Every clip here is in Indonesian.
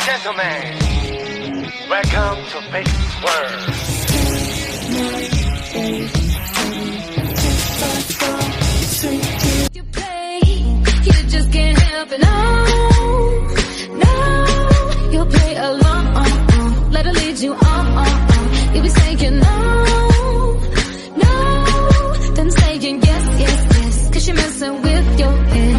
gentlemen, welcome to Faith World. You play, you just can't help it. No, you play along. Let her lead you on. You be saying no, then saying yes, 'cause she messing with your head.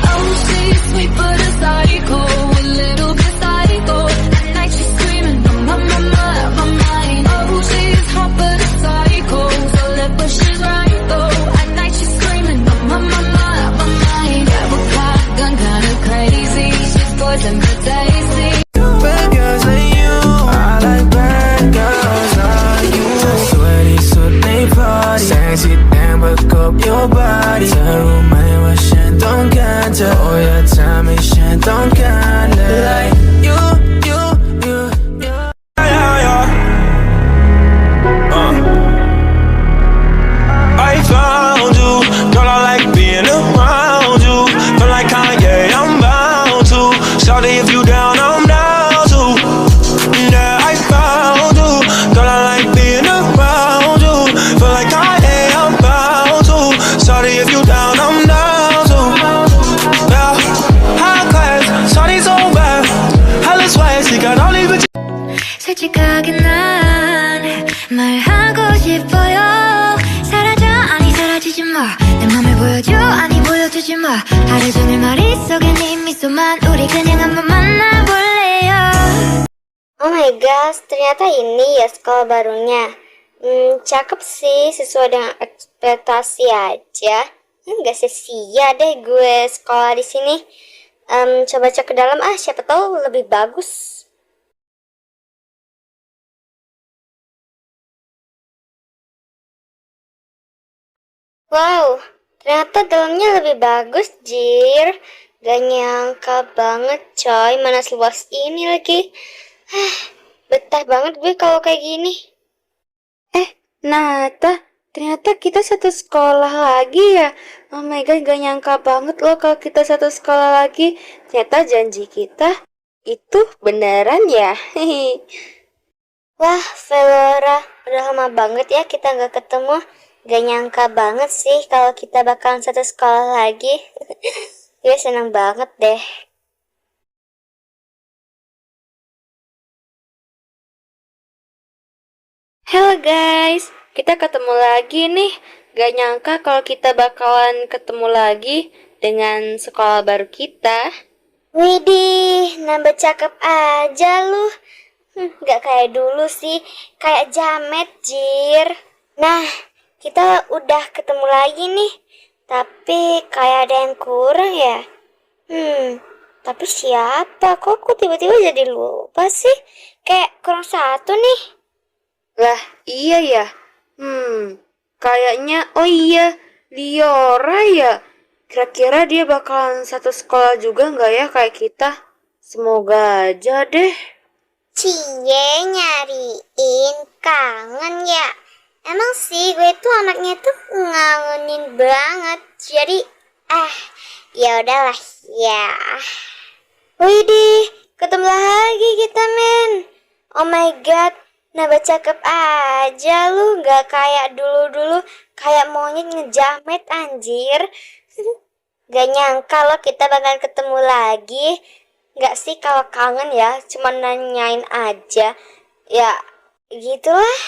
Oh, she's sweet but a psycho, a little bit psycho. At night she's screaming on my mind. Oh, she's hot but a psycho, so left but she's right though. At night she's screaming on my mind. Grab a pop gun, kinda crazy. She's poison but tasty. Bad girls like you, I like bad girls like you. Sweaty suit they party, sexy damn but up your body. 새로운 와 신동 간다, 오야 잠이 신동 간다. Like you. I found you, girl. I like being around you. Feel like Kanye, I'm bound to. Sorry if you down, I'm down too. Yeah, I found you, girl. I like being around you. Feel like Kanye, I'm bound to. Sorry if you down, I'm down too. Yeah, high class, sorry so bad. Hella swag, she got all these bitches. 솔직하게 난 말하고 싶어요. 사라져 아니 사라지지 마. 내 맘을 보여줘 아니 보여주지 마. 하루 종일 머릿속에 네 미소만. 우리 그냥 한번 만나볼래요. Oh my gosh, ternyata ini ya sekolah barunya. Cakep sih, sesuai dengan ekspektasi aja. Nggak sia-sia deh gue sekolah di sini. Coba cek ke dalam siapa tahu lebih bagus. Wow, ternyata dalamnya lebih bagus, Jir. Gak nyangka banget, coy. Mana seluas ini lagi. Betah banget gue kalau kayak gini. Nata, ternyata kita satu sekolah lagi ya. Oh my god, gak nyangka banget loh kalau kita satu sekolah lagi. Ternyata janji kita itu beneran ya. Wah, Velora, udah lama banget ya kita gak ketemu. Gak nyangka banget sih kalau kita bakalan satu sekolah lagi. Gue seneng banget deh. Halo guys, kita ketemu lagi nih. Gak nyangka kalau kita bakalan ketemu lagi dengan sekolah baru kita. Widih, nambah cakep aja lu. Gak kayak dulu sih, kayak jamet, Jir. Nah, kita udah ketemu lagi nih. Tapi kayak ada yang kurang ya. Tapi siapa? Kok aku tiba-tiba jadi lupa sih? Kayak kurang satu nih. Lah, iya ya. Kayaknya, oh iya, Liora ya. Kira-kira dia bakalan satu sekolah juga nggak ya kayak kita? Semoga aja deh. Cie, nyariin, kangen ya. Emang sih gue tuh anaknya tuh ngangenin banget. Jadi, ya udahlah ya. Widih, ketemu lagi kita, men. Oh my god. Nambah cakep aja lu, gak kayak dulu-dulu, kayak monyet ngejamet anjir. Gak nyangka lo kita bakal ketemu lagi. Gak sih kalau kangen ya, cuma nanyain aja. Ya, gitulah.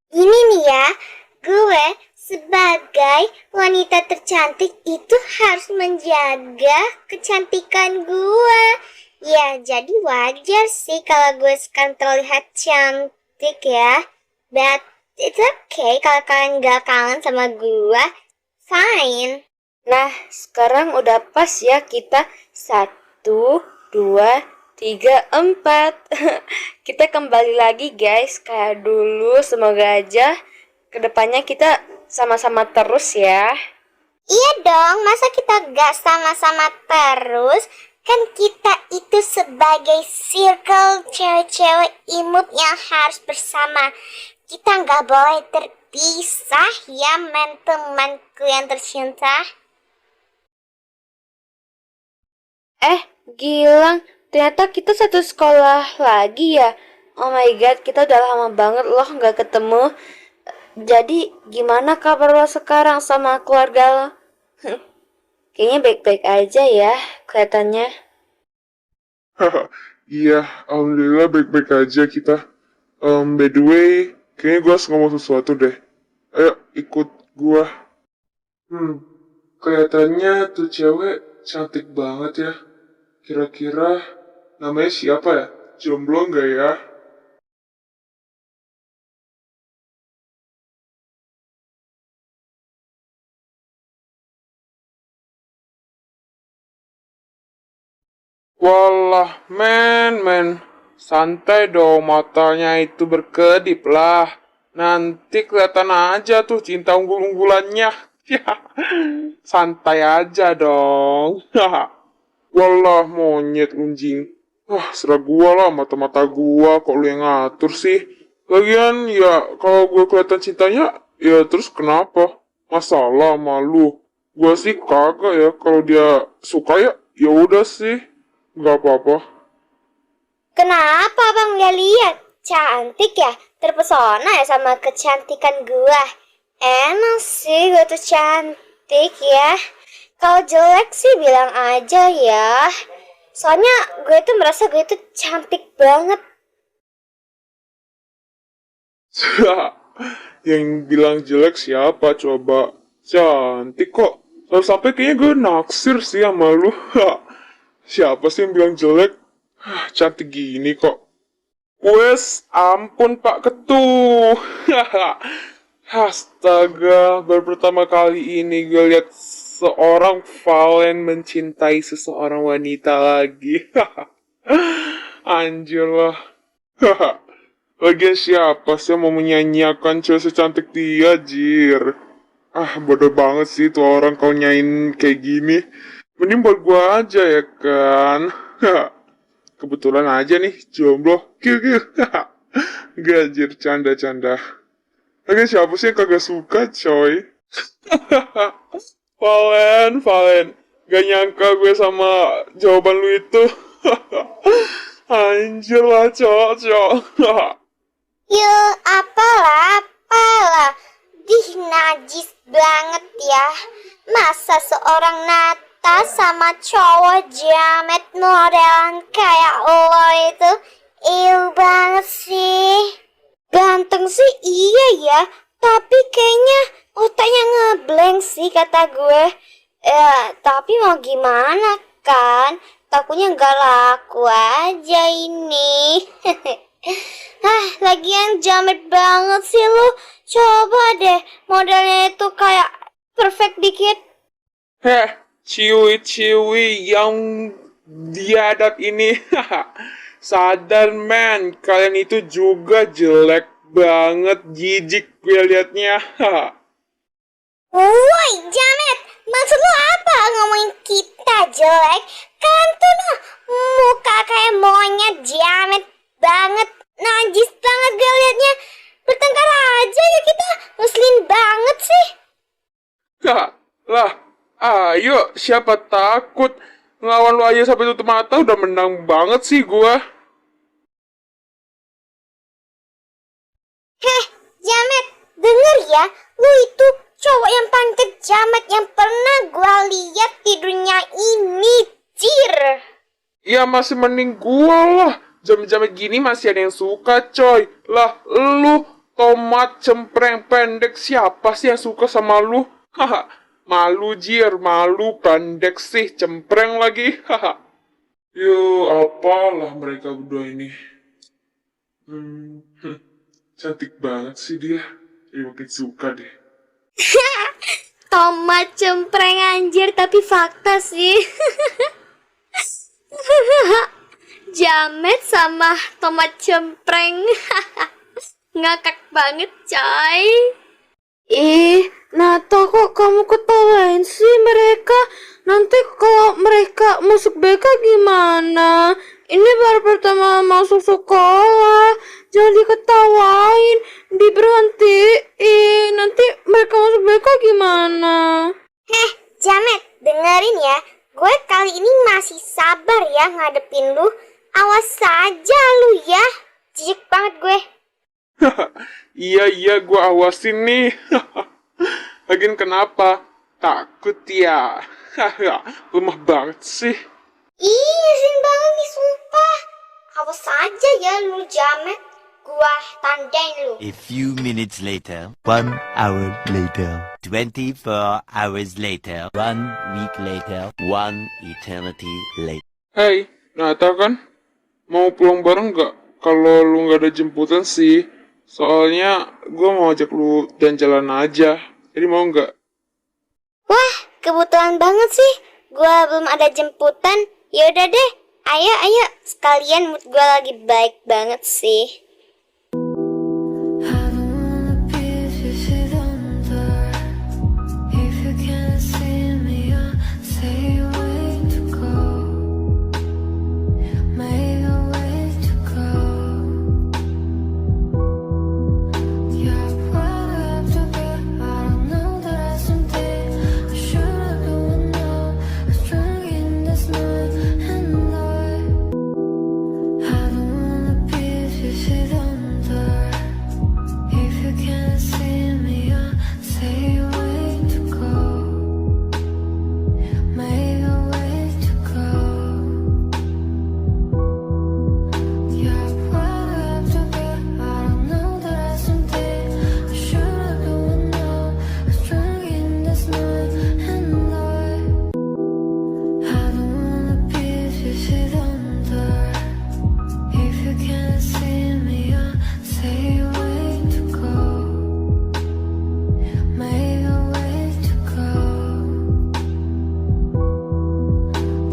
Ini nih ya, gue sebagai wanita tercantik itu harus menjaga kecantikan gue. Ya, jadi wajar sih kalau gue sekarang terlihat cantik ya. But it's okay kalau kalian gak kangen sama gue. Fine. Nah, sekarang udah pas ya kita 1, 2, 3, 4. Kita kembali lagi guys kayak dulu. Semoga aja kedepannya kita sama-sama terus ya. Iya dong, masa kita gak sama-sama terus? Kan kita itu sebagai circle cewek-cewek imut yang harus bersama. Kita nggak boleh terpisah ya, temanku yang tercinta. Gilang, ternyata kita satu sekolah lagi ya. Oh my god, kita udah lama banget loh nggak ketemu. Jadi gimana kabar lo sekarang sama keluarga lo? Kayaknya baik-baik aja ya kelihatannya. Iya, alhamdulillah baik-baik aja kita. By the way, kayaknya gue harus ngomong sesuatu deh. Ayo, ikut gue. Kelihatannya tuh cewek cantik banget ya. Kira-kira namanya siapa ya? Jomblo nggak ya? Walah, men. Santai dong, matanya itu berkedip lah. Nanti kelihatan aja tuh cinta unggul-unggulannya. Ya, santai aja dong. Walah, monyet lunjing. Wah, serah gua lah, mata-mata gua, kok lu yang ngatur sih? Lagian, ya, kalau gua kelihatan cintanya, ya terus kenapa? Masalah malu. Gua sih kagak ya, kalau dia suka ya udah sih. Gak apa-apa. Kenapa bang gak lihat? Cantik ya? Terpesona ya sama kecantikan gua? Emang sih gue tuh cantik ya. Kalau jelek sih bilang aja ya. Soalnya gue tuh merasa gue tuh cantik banget. Yang bilang jelek siapa coba? Cantik kok. Lalu sampai kayaknya gue naksir sih sama lu. Siapa sih yang bilang jelek? Cantik gini kok. Wes, ampun Pak Ketua. Astaga, baru pertama kali ini gue lihat seorang Valen mencintai seseorang wanita lagi. Anjir lah. Lagian siapa sih yang mau menyanyiakan cewek secantik dia, jir? Bodoh banget sih tuh orang kalau nyanyiin kayak gini. Mending buat gua aja ya kan. Kebetulan aja nih jomblo. Kiu. Gajir, canda-canda. Lagi siapa sih yang kagak suka coy? Valen. Gak nyangka gue sama jawaban lu itu. Anjir lah cowok. Yuk, apalah. Dih, najis banget ya. Masa seorang Nata sama cowok jamet modelan kayak lo itu ill banget sih. Ganteng sih iya ya, tapi kayaknya otaknya ngeblank sih kata gue. Tapi mau gimana kan, takutnya gak laku aja ini. Lagian jamet banget sih lu. Coba deh modelnya itu kayak perfect dikit. Ciwi yang biadab ini. Sadar men, kalian itu juga jelek banget, jijik gue liatnya. Woi jamet, maksud lu apa ngomongin kita jelek? Kan tuh muka kayak monyet, jamet banget, najis banget gue liatnya. Bertengkar aja ya kita, ngeselin banget sih. Lah, ayo siapa takut. Ngelawan lu aja sampai tutup mata udah menang banget sih gua. Jamet, denger ya, lu itu cowok yang paling kejamet yang pernah gua lihat di dunia ini, Cir. Ya masih mending gua lah. Jam-jam gini masih ada yang suka coy. Lah, lu tomat cempreng pendek, siapa sih yang suka sama lu? Malu jir, malu pendek sih, cempreng lagi. Yo, apalah mereka berdua ini. Cantik banget sih dia. Makin suka deh. Tomat cempreng anjir, tapi fakta sih. Jamet sama tomat cempreng. Ngakak banget coy. Nata kok kamu ketawain sih mereka? Nanti kalau mereka masuk BK gimana? Ini baru pertama masuk sekolah. Jangan diketawain, diberhentiin. Nanti mereka masuk BK gimana? Jamet, dengerin ya. Gue kali ini masih sabar ya ngadepin lu. Awas saja lu ya. Jijik banget gue. Iya, gue awasin nih. Lagian kenapa? Takut ya? Lemah banget sih. Ih, ngeselin banget nih sumpah. Awas saja ya lu jamet. Gua tandain lu. A few minutes later, 1 hour later, 24 hours later, 1 week later, 1 eternity later. Hai, Nata kan? Mau pulang bareng gak? Kalau lu gak ada jemputan sih. Soalnya gue mau ajak lu dan jalan aja. Jadi mau gak? Wah, kebetulan banget sih. Gua belum ada jemputan. Yaudah deh. Ayo. Sekalian mood gua lagi baik banget sih. I don't wanna be if you don't dare. If you can't see me, I'll say a way to go. Make a way to go. Yeah, what I have to be. I don't know that I something I should have done now. I'm strong in this night and I don't wanna be if you don't dare. If you can't see me, I'll say a way to go. Make a way to go. Yeah, what I have to be. I don't know that I something I should have done now. I'm strong in this night and I don't wanna be if you don't dare. If you can't see me, I'll say a way to go. Make a way to go.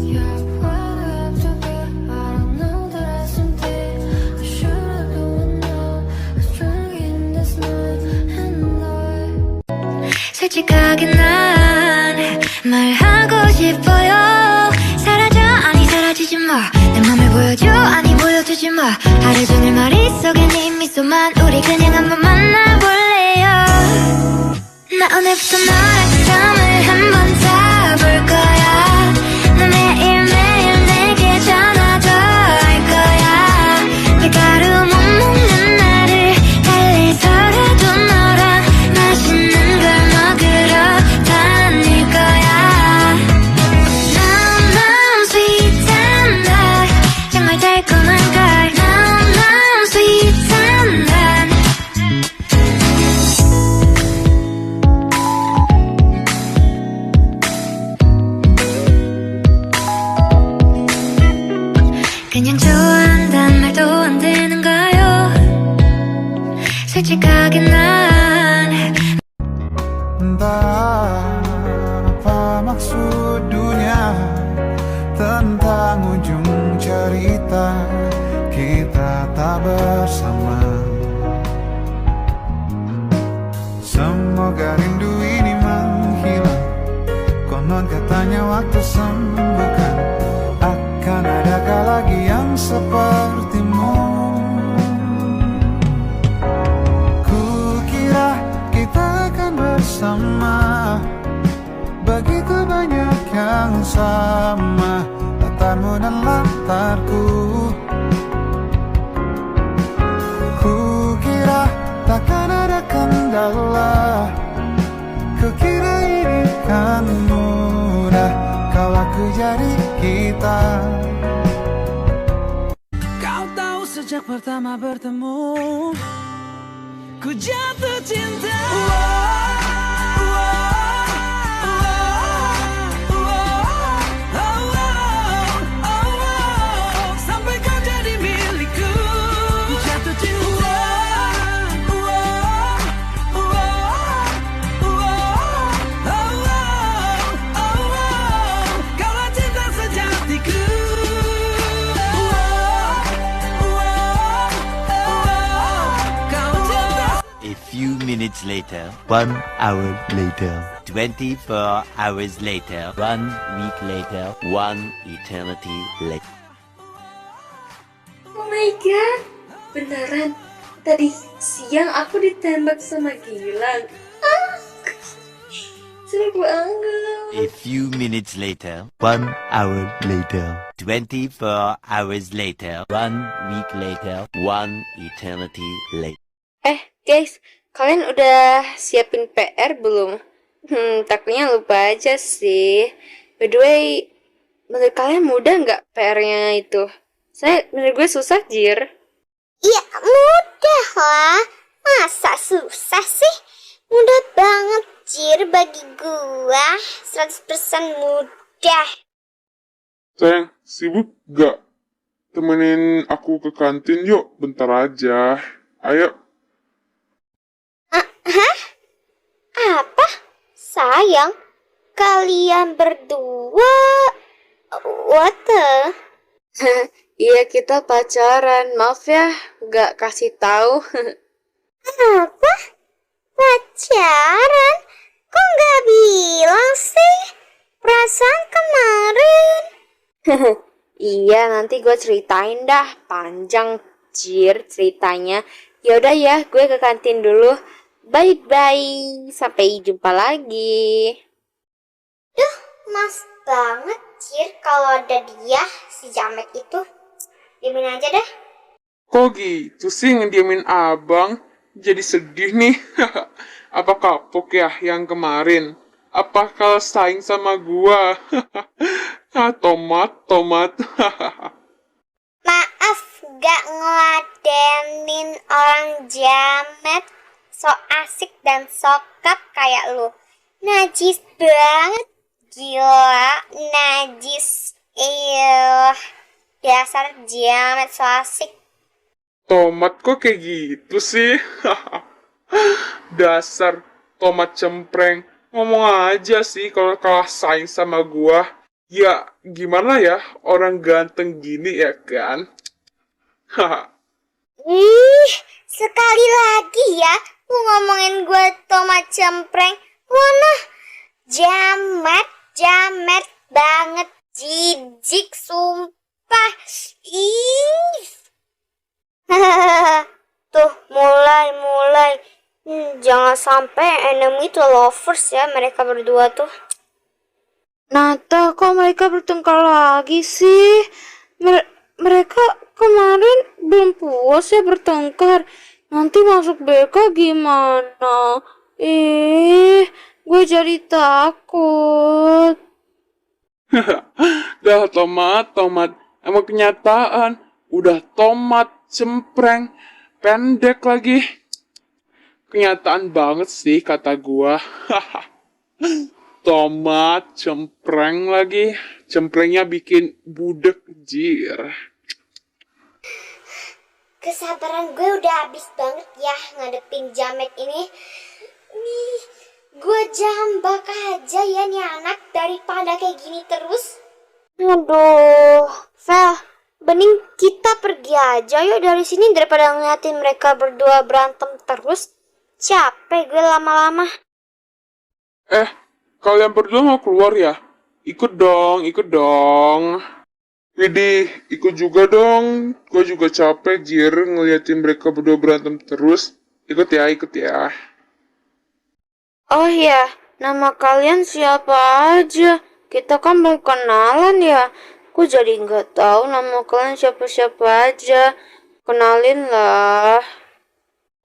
Yeah, what I have to be. I don't know that I something I should have done now. I'm strong in this night and 솔직하게 난 말하고 싶어요. 사라져 아니 사라지지 마. 내 맘을 보여줘 아니 보여주지 마. 하루 종일 머릿속에 네 미소만. 우리 그냥 한번 만나볼래요. 나 오늘부터 너랑 잠을 한번 자볼 거야. 너 매일매일 내게 전화도 할 거야. 밀가루 못 먹는 나를 달래서라도 너랑 맛있는 걸 먹으러 다닐 거야. 너무 sweet and hot. 정말 달콤한 걸. 너무 sweet and hot. 그냥 좋아한단 말도 안 되는가요? 솔직하게 난 Entah apa maksud dunia tentang ujung cerita kita tak bersama. Semoga rindu ini menghilang. Konon katanya waktu sembuhkan. Akan adakah lagi yang sepertimu? Kukira kita akan bersama. Begitu banyak yang sama, latarmu dan latarku. Kukira takkan ada kendala. Kukira ini kan mudah kalau aku jadi kita. Kau tahu sejak pertama bertemu, ku jatuh cinta. Sampai kau jadi milikku, ku jatuh cinta. Kaulah cinta sejatiku. A few minutes later, 1 hour later, 24 hours later, 1 week later, 1 eternity later. Oh my god, beneran. Tadi siang aku ditembak sama Gilang. Seru banget. A few minutes later, 1 hour later, 24 hours later, 1 week later, 1 eternity later. Guys, kalian udah siapin PR belum? Takutnya lupa aja sih. By the way, menurut kalian mudah nggak PR-nya itu? Menurut gue susah, Jir. Ya mudah lah. Masa susah sih? Mudah banget, Jir, bagi gua. 100% mudah. Sayang, sibuk gak? Temenin aku ke kantin yuk, bentar aja. Ayo. Hah? Apa? Sayang, kalian berdua? What the? Iya, kita pacaran. Maaf ya, nggak kasih tahu. Apa? Pacaran? Kok nggak bilang sih? Perasaan kemarin. Iya, nanti gue ceritain dah. Panjang, Jir, ceritanya. Yaudah ya, gue ke kantin dulu. Bye-bye. Sampai jumpa lagi. Mas banget, Jir, kalau ada dia, si Jamet itu. Diamin aja deh. Kok gitu sih ngediamin abang? Jadi sedih nih. Apa kapok ya yang kemarin? Apa kalah saing sama gua? Tomat. Maaf, gak ngeladenin orang Jamet. So asik dan sokap kayak lu. Najis banget. Gila, najis. Dasar Jamet so asik. Tomat kok kayak gitu sih? Dasar tomat cempreng. Ngomong aja sih kalau kalah saing sama gua. Ya, gimana ya? Orang ganteng gini ya kan? Ih, sekali lagi ya lu ngomongin gue tomat cempreng. Wanah, jamet banget, jijik sumpah. Ih. Tuh, mulai. Jangan sampai enemy to lovers ya mereka berdua tuh. Nata, kok mereka bertengkar lagi sih? Mereka kemarin belum puas ya bertengkar. Nanti masuk BK gimana? Gue jadi takut. Dah tomat. Emang kenyataan. Udah tomat cempreng. Pendek lagi. Kenyataan banget sih kata gua. Tomat cempreng lagi. Cemprengnya bikin budek, Jir. Kesabaran gue udah habis banget ya ngadepin Jamet ini. Nih, gue jambak aja ya nih anak daripada kayak gini terus. Aduh, Vel, mending kita pergi aja yuk dari sini daripada ngeliatin mereka berdua berantem terus. Capek gue lama-lama. Kalian berdua mau keluar ya? Ikut dong. Widih, ikut juga dong. Gue juga capek, Jir, ngeliatin mereka berdua berantem terus. Ikut ya. Oh iya, nama kalian siapa aja? Kita kan baru kenalan ya. Aku jadi nggak tahu nama kalian siapa-siapa aja. Kenalin lah.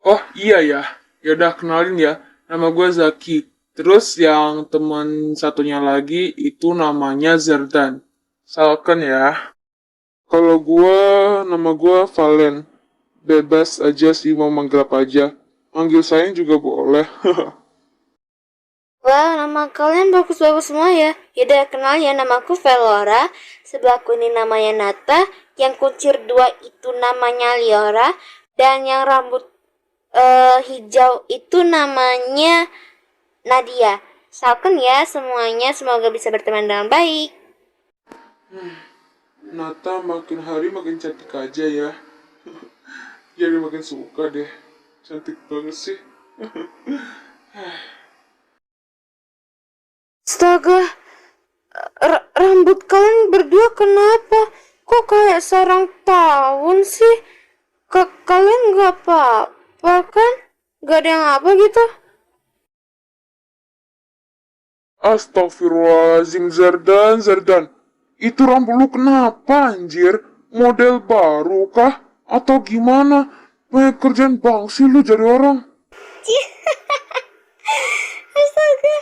Oh iya ya. Yaudah kenalin ya. Nama gue Zaki. Terus yang teman satunya lagi itu namanya Zerdan. Salkan ya. Kalau nama gue Valen. Bebas aja sih mau manggil apa aja. Manggil sayang juga boleh. Wah, nama kalian bagus-bagus semua ya. Yaudah, kenal ya, namaku Velora. Sebelahku ini namanya Nata. Yang kuncir 2 itu namanya Liora. Dan yang rambut hijau itu namanya Nadia. Salken ya semuanya. Semoga bisa berteman dengan baik. Nata makin hari makin cantik aja ya. Jadi makin suka deh. Cantik banget sih. Astaga, rambut kalian berdua kenapa? Kok kayak sarang tawon sih? Kalian gak apa-apa kan? Gak ada yang apa gitu? Astagfirullahaladzim, Zardan. Itu rambut lu kenapa, anjir? Model baru kah? Atau gimana? Banyak kerjaan bang sih lu jadi orang. Astaga.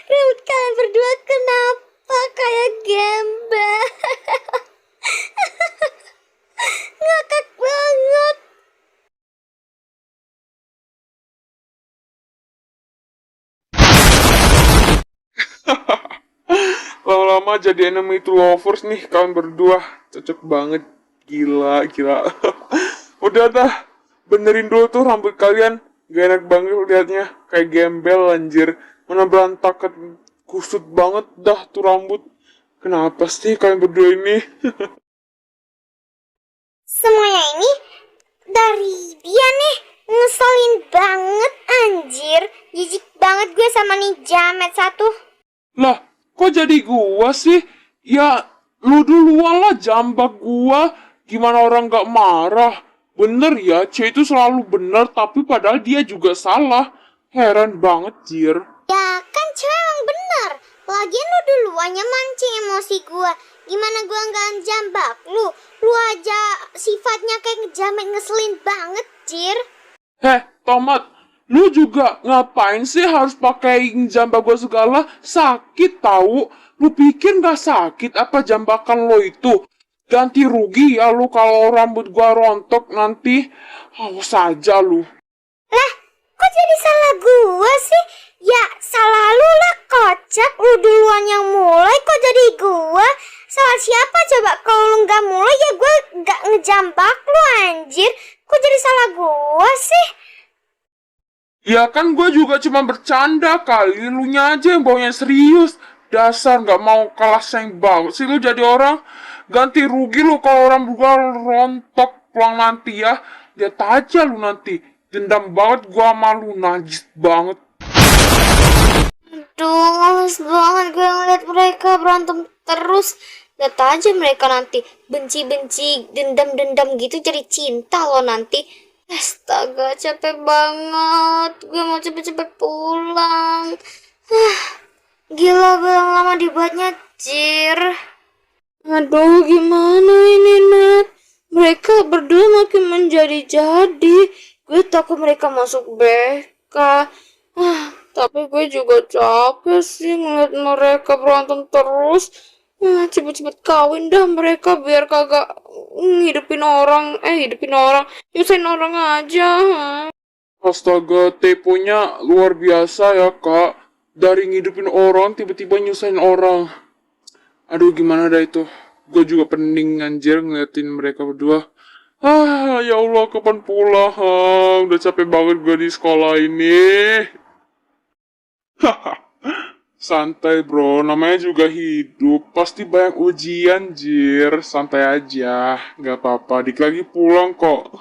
Rambut kalian berdua kenapa kayak gembel? Ngakak banget. Lama-lama jadi enemy to lovers nih kalian berdua. Cocok banget. Gila. Udah dah. Benerin dulu tuh rambut kalian. Gak enak banget liatnya. Kayak gembel anjir. Mana berantakan. Kusut banget dah tuh rambut. Kenapa sih kalian berdua ini? Semuanya ini dari dia nih. Ngeselin banget anjir. Jijik banget gue sama nih jamet satu. Lah, kok jadi gua sih? Ya, lu duluan lah jambak gua. Gimana orang gak marah? Bener ya, C itu selalu bener, tapi padahal dia juga salah. Heran banget, Jir. Ya kan cewek emang bener. Lagian lu duluannya mancing emosi gua. Gimana gua nggak jambak lu? Lu aja sifatnya kayak ngejamet ngeselin banget, Jir. Heh, Tomat, lu juga ngapain sih harus pakai jambak gua segala? Sakit tahu. Lu pikir gak sakit apa jambakan lo itu? Ganti rugi ya lu kalau rambut gua rontok nanti. Awas saja lu. Lah, kok jadi salah gua sih? Ya, salah lu lah kocak. Lu duluan yang mulai kok jadi gua? Salah siapa coba? Kalau lu nggak mulai ya gua nggak ngejambak lu anjir. Kok jadi salah gua sih? Ya kan gue juga cuma bercanda kali, lu nya aja yang bawanya serius. Dasar gak mau kalah saing banget sih lu jadi orang. Ganti rugi lu kalau orang gua rontok pulang nanti ya. Lihat aja lu nanti. Dendam banget gua sama lu, najis banget. Aduh, males banget gue ngeliat mereka berantem terus. Lihat aja mereka nanti benci-benci, dendam-dendam gitu jadi cinta loh nanti. Astaga, capek banget. Gue mau cepet-cepet pulang. Gila, belum lama dibuatnya, Jir. Aduh, gimana ini, Nat? Mereka berdua makin menjadi-jadi. Gue takut mereka masuk BK. Tapi gue juga capek sih ngeliat mereka berantem terus. Cepet-cepet kawin dah mereka biar kagak hidupin orang, nyusahin orang aja. Astaga, teponya luar biasa ya kak. Dari ngidupin orang, tiba-tiba nyusahin orang. Aduh, gimana dah itu. Gue juga pening anjir ngeliatin mereka berdua. Ya Allah, kapan pulang? Udah capek banget gue di sekolah ini. Santai bro, namanya juga hidup. Pasti banyak ujian, Jir. Santai aja, gak apa-apa. Dikit lagi pulang kok.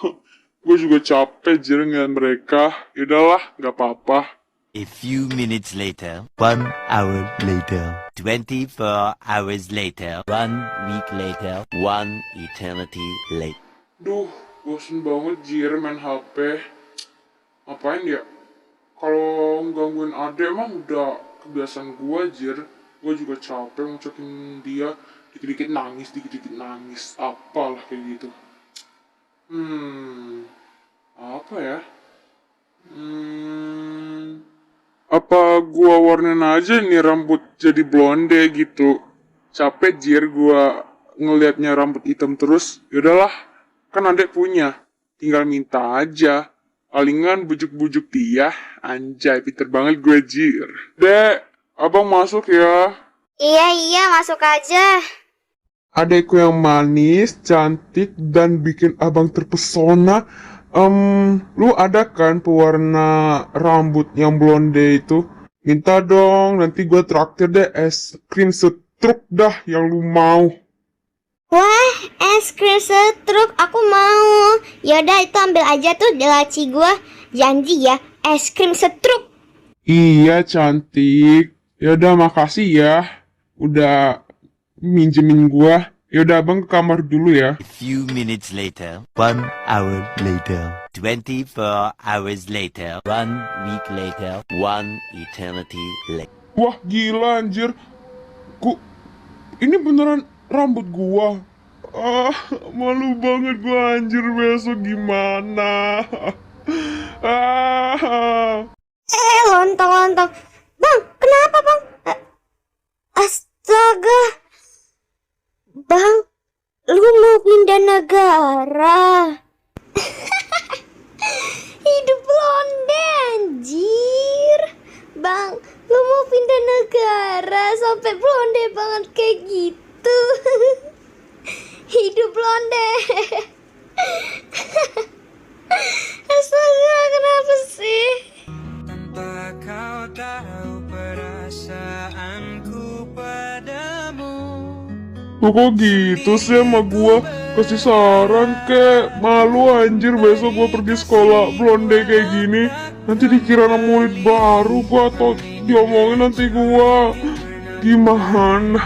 Gue juga capek, Jir, ngeliat mereka. Yaudahlah, gak apa-apa. A few minutes later, 1 hour later, 24 hours later, 1 week later, 1 eternity later. Duh, bosen banget, Jir, main HP. Ngapain ya? Kalau gangguin adek mah udah kebiasaan gue, Jir. Gue juga capek ngucapin dia. Dikit-dikit nangis. Apalah kayak gitu. Apa ya? Apa gua warnain aja nih rambut jadi blonde gitu. Capek, Jir, gua ngelihatnya rambut hitam terus. Yaudahlah, kan adek punya. Tinggal minta aja. Palingan bujuk-bujuk dia. Anjay, pinter banget gue, Jir. Dek, abang masuk ya. Iya, masuk aja. Adekku yang manis, cantik, dan bikin abang terpesona. Lu ada kan pewarna rambut yang blonde itu? Minta dong, nanti gue traktir deh es krim setruk dah yang lu mau. Wah, es krim setruk aku mau. Yaudah, itu ambil aja tuh di laci gue. Janji ya, es krim setruk. Iya, cantik. Yaudah, makasih ya. Udah minjemin gue. Yaudah abang ke kamar dulu ya. A few minutes later, 1 hour later, 24 hours later, 1 week later, 1 eternity later. Wah gila anjir. Ini beneran rambut gua. Malu banget gua anjir, besok gimana? Lontong. Bang, kenapa bang? Astaga. Bang, lu mau pindah negara? Hidup londe anjir. Bang, lu mau pindah negara sampai blonde banget kayak gitu. Hidup blonde. Astaga, kenapa sih? Tanpa kau tahu perasaanku padamu. Kok gitu sih sama gua? Kasih saran kek. Malu anjir besok gua pergi sekolah blonde kayak gini. Nanti dikira anak murid baru gua, atau diomongin nanti gua. Gimana?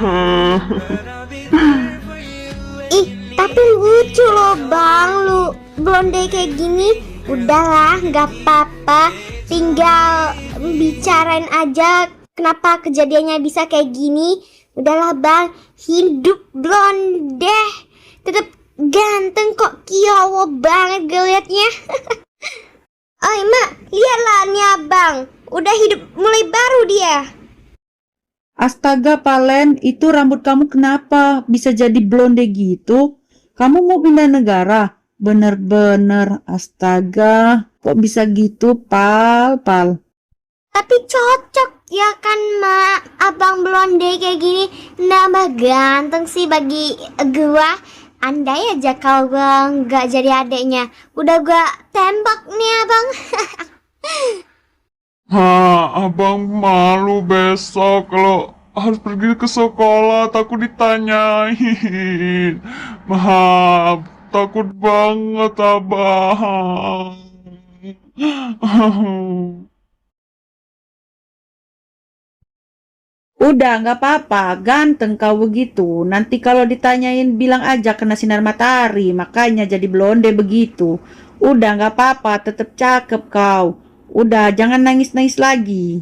Ih, tapi lucu loh bang, lu blonde kayak gini. Udahlah, nggak apa-apa. Tinggal bicarain aja kenapa kejadiannya bisa kayak gini. Udahlah bang, hidup blonde. Tetap ganteng kok, kiowo banget gue liatnya. Oh mak, lihatlah nih abang. Udah hidup mulai baru dia. Astaga Palen, itu rambut kamu kenapa bisa jadi blonde gitu? Kamu mau pindah negara? Bener-bener, astaga. Kok bisa gitu, Pal? Tapi cocok ya kan mak, abang blonde kayak gini nambah ganteng sih bagi gua. Andai aja kalau gua nggak jadi adeknya, udah gua tembak nih abang. Abang malu besok kalau harus pergi ke sekolah, takut ditanyain. Maaf, takut banget abang. Udah, nggak apa-apa. Ganteng kau begitu. Nanti kalau ditanyain bilang aja kena sinar matahari, makanya jadi blonde begitu. Udah, nggak apa-apa. Tetap cakep kau. Udah, jangan nangis-nangis lagi.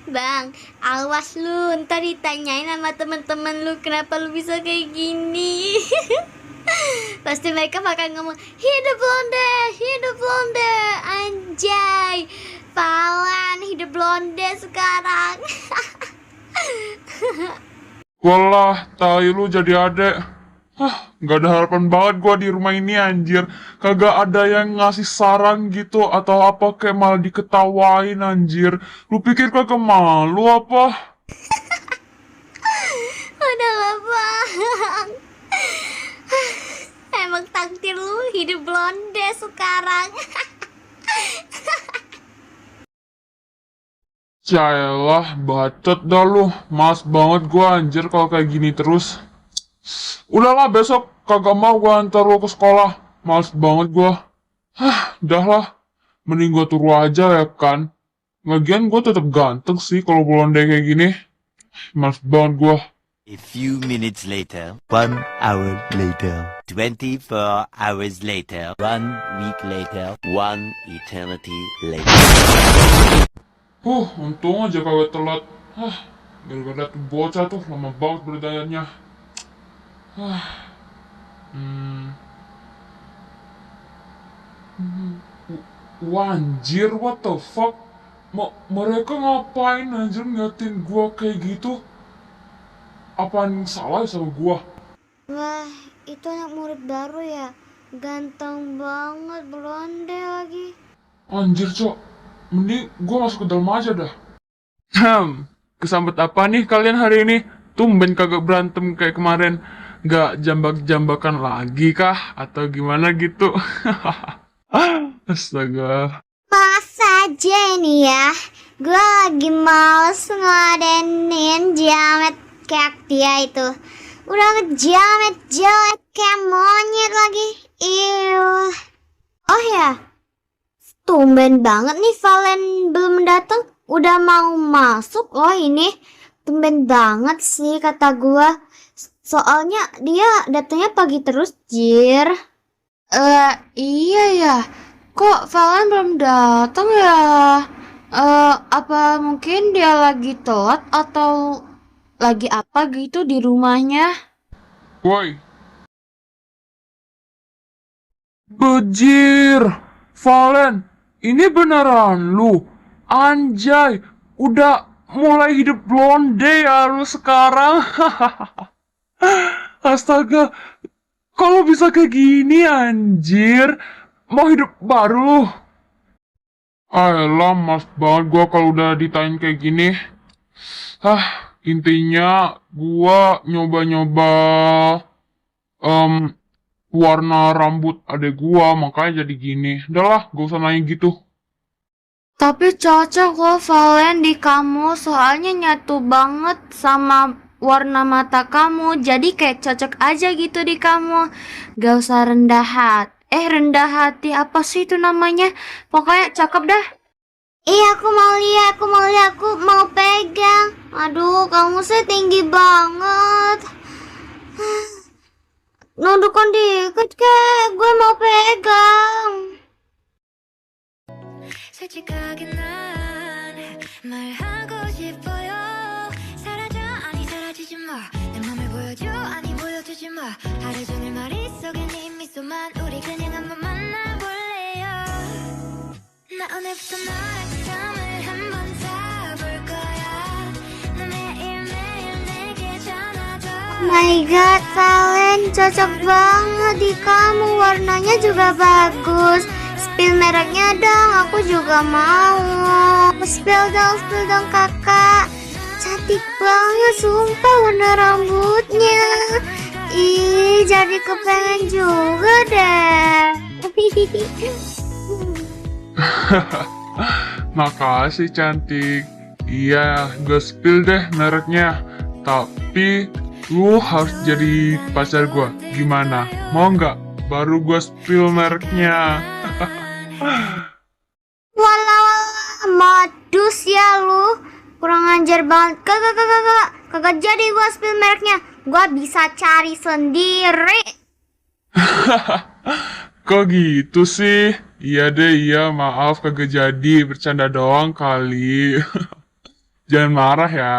Bang, awas lu, ntar ditanyain sama temen-temen lu kenapa lu bisa kayak gini. Pasti mereka bakal ngomong, hidup blonde, anjay. Palan, hidup blonde sekarang. Walah, tai lu jadi adek. Gak ada harapan banget gua di rumah ini anjir. Kagak ada yang ngasih saran gitu atau apa, kayak malah diketawain anjir. Lu pikir kagak malu apa? Udahlah bang. Emang takdir lu hidup blonde sekarang. Yaelah, bacot dah lu. Males banget gua anjir kalau kayak gini terus. Udahlah, besok kagak mau gua antar lu ke sekolah. Males banget gua. Udahlah. Mending gua turu aja ya kan. Lagian gua tetap ganteng sih kalau blonde kayak gini. Males banget gua. A few minutes later, 1 hour later, 24 hours later, 1 week later, 1 eternity later. Untung aja kagak telat. Gara-gara tuh bocah tuh lama banget berdayanya. Wanjir, what the fuck? Mereka ngapain anjir ngeliatin gua kayak gitu? Apaan salah sama gua? Wah, itu anak murid baru ya. Ganteng banget, blonde lagi. Anjir, Cok. Mending gua masuk ke dalam aja dah. Kesambet apa nih kalian hari ini? Tumben kagak berantem kayak kemarin. Gak jambak-jambakan lagi kah? Atau gimana gitu? Astaga. Maaf aja ini ya. Gue lagi males ngeladenin jamet kayak dia itu. Udah ngejamet jelek kayak monyet lagi. Eww. Oh ya, tumben banget nih Valen belum datang. Udah mau masuk loh ini. tumben banget sih kata gua. Soalnya dia datangnya pagi terus, Jir. Iya ya. Kok Valen belum datang ya? Apa mungkin dia lagi telat atau lagi apa gitu di rumahnya? Woi. Bejir. Valen, ini beneran lu? Anjay, udah mulai hidup blonde ya lu sekarang? Astaga, kalau bisa kayak gini anjir, mau hidup baru lu? Ayolah, mas banget gua kalau udah ditanyain kayak gini. Intinya gua nyoba-nyoba warna rambut adek gua, makanya jadi gini. Udahlah, gak usah nanya gitu. Tapi cocok loh Valen di kamu, soalnya nyatu banget sama warna mata kamu. Jadi kayak cocok aja gitu di kamu. Gak usah rendah hati. Rendah hati apa sih itu namanya? Pokoknya cakep dah. Iya, aku mau lihat, aku mau pegang. Aduh, kamu sih tinggi banget. Nundukkan dikit kek, gue mau pegang. 솔직하게 난 말하고 싶어요. 사라져 아니 사라지지 마. 내 맘을 보여줘 아니 보여주지 마. 하루 종일 머릿 속에 네 미소만 우리 그냥 한번 만나볼래요. 나 오늘부터 너랑 잠을 한번 자볼 거야. 너 매일매일 내게 전화도. My God, Valen cocok banget di kamu. Warnanya juga bagus. Spill mereknya dong, aku juga mau. Spill dong kakak. Cantik banget, sumpah warna rambutnya. Ih, jadi kepengen juga deh. Makasih cantik. Iya, gue spill deh mereknya. Tapi lu harus jadi pacar gue. Gimana? Mau nggak? Baru gue spill mereknya. Walah, modus ya lu. Kurang ajar banget. Kagak jadi gua spill mereknya. Gua bisa cari sendiri. Kok gitu sih? Iya deh, iya maaf kagak jadi. Bercanda doang kali. Jangan marah ya.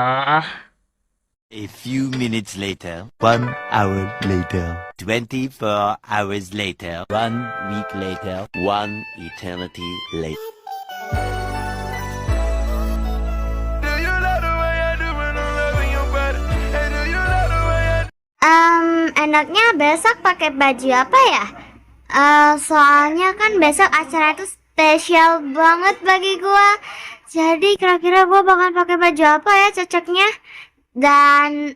A few minutes later, 1 hour later, 24 hours later, 1 week later, 1 eternity later. Enaknya besok pakai baju apa ya? Soalnya kan besok acara itu spesial banget bagi gua. Jadi kira-kira gua bakal pakai baju apa ya cocoknya? Dan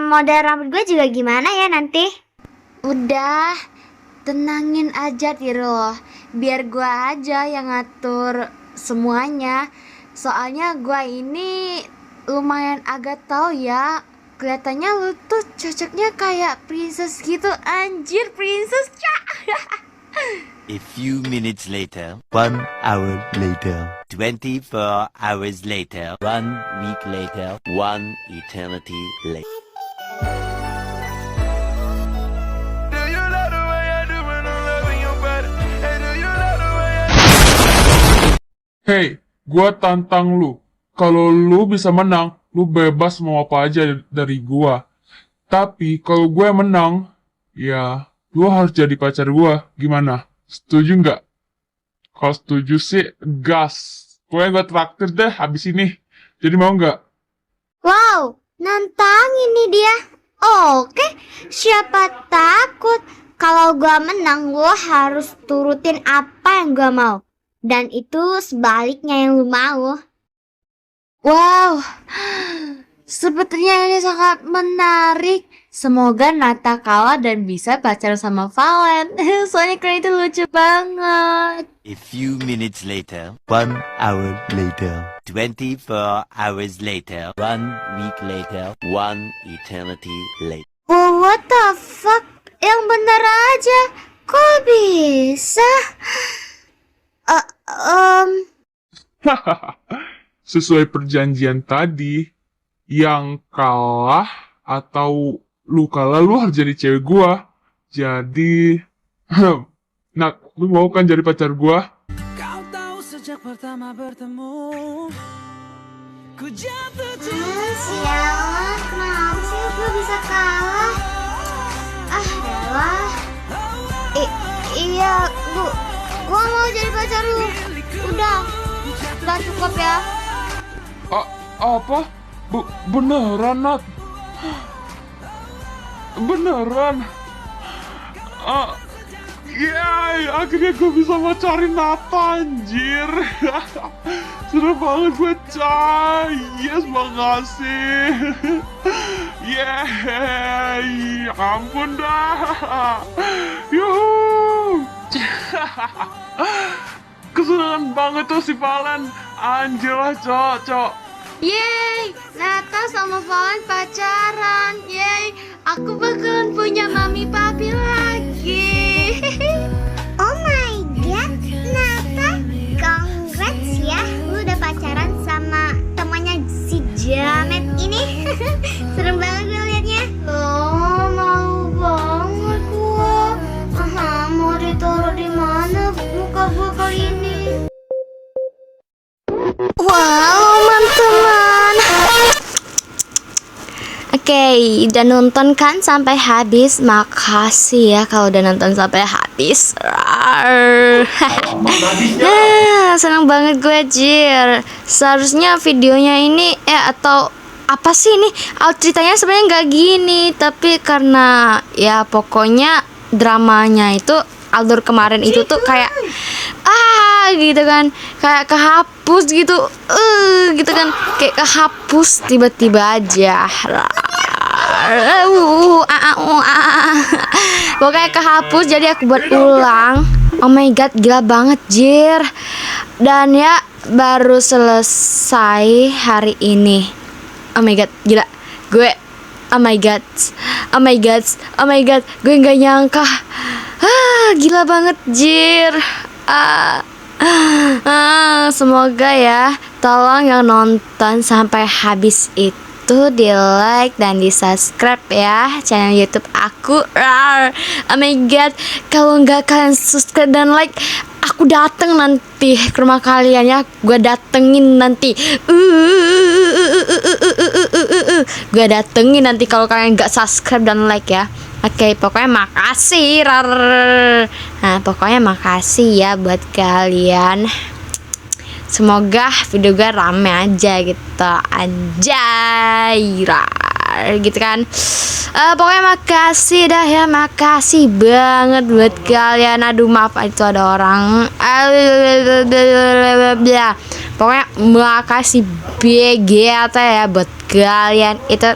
model rambut gue juga gimana ya nanti? Udah, tenangin aja Tiro. Biar gua aja yang ngatur semuanya. Soalnya gua ini lumayan agak tahu ya. Kelihatannya lu tuh cocoknya kayak princess gitu. Anjir, princess. A few minutes later, 1 hour later, 24 hours later, 1 week later, 1 eternity later. Hey, gua tantang lu. Kalau lu bisa menang, lu bebas mau apa aja dari gua. Tapi kalau gue menang, ya lu harus jadi pacar gua. Gimana? Setuju nggak? Kalau setuju sih, gas. Pokoknya gue traktir deh habis ini. Jadi mau nggak? Wow, nantangin nih dia. Oke, siapa takut kalau gua menang lo harus turutin apa yang gua mau. Dan itu sebaliknya yang lu mau. Wow, sepertinya ini sangat menarik. Semoga Nata kalah dan bisa pacaran sama Valen. Soalnya keren itu lucu banget. A few minutes later, 1 hour later, 24 hours later, 1 week later, 1 eternity later. Oh, what the fuck? Yang bener aja. Kok bisa? Sesuai perjanjian tadi, yang kalah atau lu kalah lu harus jadi cewek gua. Jadi nah, lu mau kan jadi pacar gua? Kau tahu sejak pertama bertemu ku jatuh cinta. Sialan, kenapa sih gue bisa kalah? Ah, elah. Iya, gua mau jadi pacar lu. Udah cukup ya. Apa? Beneran, Nat? Beneran? Yeay, akhirnya gue bisa pacarin Nata, anjir. Seru banget gue, coy. Yes, makasih. Yeay, ampun dah. Yuhu. Kesenangan banget tuh si Valen. Anjir lah, cok. Yeay, Nata sama Valen pacaran. Yeay, aku bakalan punya mami papi lagi. Oh my god, Nata, congrats ya. Lu udah pacaran sama temannya si Jamet ini. Serem banget gue liatnya. Oh, mau banget gua. Mau ditaruh di mana muka gua kali ini? Wow, teman-teman. Oke, udah nonton kan sampai habis. Makasih ya kalau udah nonton sampai habis. Senang banget gue, Jir. Seharusnya videonya ini atau apa sih ini? Ceritanya sebenarnya nggak gini, tapi karena ya pokoknya dramanya itu alur kemarin itu tuh kayak gitu kan, kayak kehapus gitu, gitu kan, kayak kehapus tiba-tiba aja. Pokoknya kehapus, jadi aku buat ulang. Oh my god, gila banget, Jir. Dan ya baru selesai hari ini. Oh my god, gila. Gue oh my god, gue nggak nyangka. Gila banget, Jir. Semoga ya, tolong yang nonton sampai habis itu di like dan di subscribe ya channel YouTube aku. Oh my god, kalau nggak kalian subscribe dan like, aku dateng nanti ke rumah kalian ya. Gue datengin nanti. Gue datengin nanti kalau kalian nggak subscribe dan like ya. Oke, pokoknya makasih. Nah, pokoknya makasih ya buat kalian. Semoga video gue rame aja gitu. Anjay, gitu kan. Pokoknya makasih dah ya. Makasih banget buat kalian. Aduh, maaf itu ada orang. Pokoknya makasih BGT ya buat kalian. Itu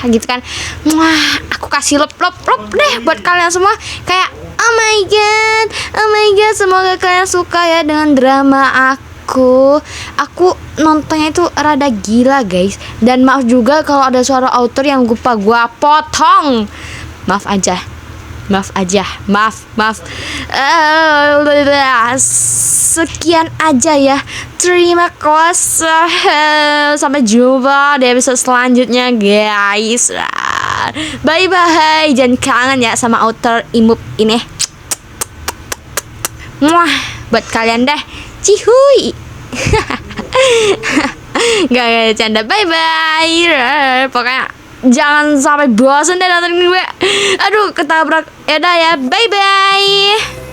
gitu kan. Aku kasih lop deh buat kalian semua. Kayak oh my god, semoga kalian suka ya dengan drama aku nontonnya itu rada gila, guys. Dan maaf juga kalau ada suara autor yang lupa gua potong. Maaf. Sekian aja ya. Terima kasih. Sampai jumpa di episode selanjutnya, guys. Bye bye. Jangan kangen ya sama author imut ini. Muah, buat kalian deh. Cihuy. Gak canda. Bye bye. Pokoknya jangan sampai bosan deh nonton gue. Aduh, ketabrak. Yaudah ya. Bye bye.